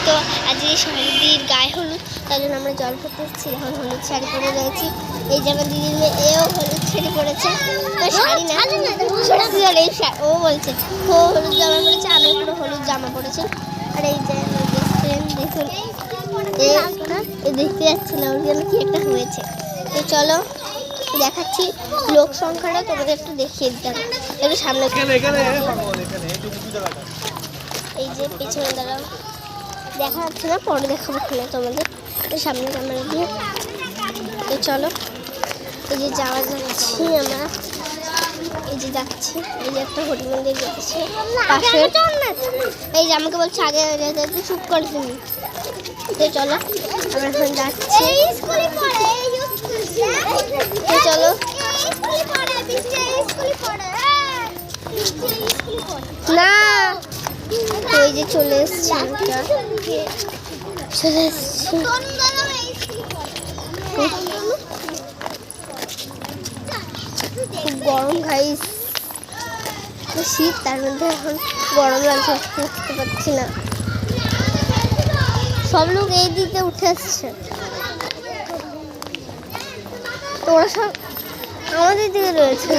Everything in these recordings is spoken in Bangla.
তো আজকে শাড়ির গায়ে হলুদ, তাই জন্য আমরা জল ভরতে এসেছি। এখন হলুদ শাড়ি পরে রয়েছি। এই যে আমার দিদির মেয়ে, এও হলুদ শাড়ি পরেছে। শাড়ি না, ও বলছে ও হলুদ জামা পরেছে, আমি পুরো হলুদ জামা পরেছি। আর এই যে দেখুন, এই দেখতে যাচ্ছে না, ওর জন্য কি একটা হয়েছে। তো চলো দেখাচ্ছি লোক সংখ্যাটা তোমাদের একটু দেখিয়ে দিতে হবে। একটু সামনে, এই যে পেছনে দাঁড়াও, দেখা যাচ্ছে না, পরে দেখাবো খুলে তোমাদের। সামনে ক্যামেরা দিয়ে। তো চলো এই যে যাওয়া যাচ্ছি আমরা, এই যে যাচ্ছি, এই যে একটা হরি মন্দির যাচ্ছি পাশে। এই যে আমাকে বলছে আগে একটু চুপ করে তুমি। তো চলো আমরা এখন যাচ্ছি। তো চলো না, তো এই যে চলে এসছি, চলে এসছি। খুব গরম গাইস, শীত, তার মধ্যে এখন গরম লাগছে, উঠতে পারছি না। সব লোক এই দিকে উঠে আসছে, তো ওরা সব আমাদের দিকে রয়েছে।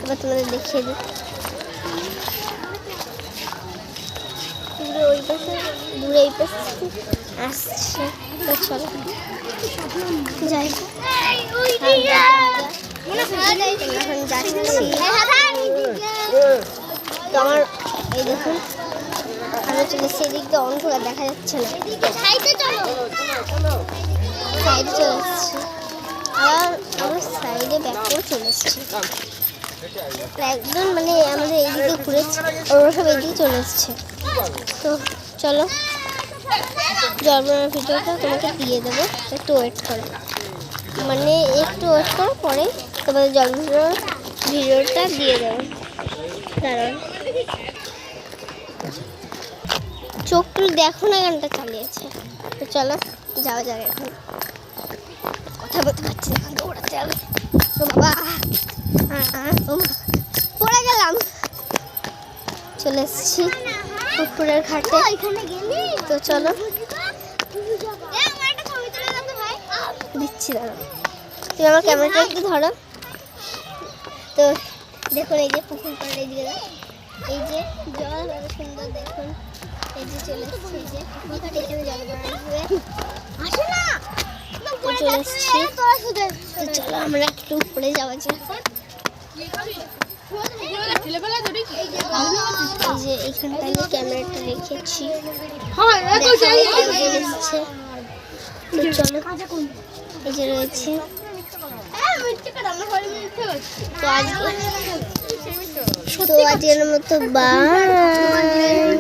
এবার তোমাদের দেখিয়ে দিই, ওই পাশে দূরে এই পাশে আসছে। তো চলো যাই, এখন যাচ্ছি। তো আমার এই দেখুন, আমি চলে সেদিক দিয়ে অন্ধকার দেখা যাচ্ছে না, সাইডে চলে এসছি। আর আমার সাইডে ব্যাক করে চলে এসছি, একজন মানে আমাদের এইদিকে ঘুরেছে, ওরা সব এইদিকে চলে এসছে। তো চলো জলমরার ভিডিওটা তোমাকে দিয়ে দেবো, একটু ওয়েট করো, মানে একটু ওয়েট করো, পরে তোমাদের জলমরার ভিডিওটা দিয়ে দেবো। কারণ চোখ তুলে দেখো না, গানটা চালিয়েছে। তো চলো যাওয়া যাবে, এখন কথা বলতে পারছি না, দৌড়াতে হবে। তো বাবা পড়ে গেলাম, চলে এসেছি পুকুরের ঘাটে। তো চলো দিচ্ছি, ধরো তুমি আমার ক্যামেরাটা একটু ধরো। তো দেখুন এই যে পুকুর পাড়ে, এই যে জল কত সুন্দর, দেখুন এই যে চলে এসেছি, এই যে এখানে জল চলে এসেছি। তো চলো আমরা একটু উপরে যাওয়া যাক। এই যে এইখানটায় আমি ক্যামেরাটা রেখেছি, চলো এই যে রয়েছে। তো আজকের মতো বাই।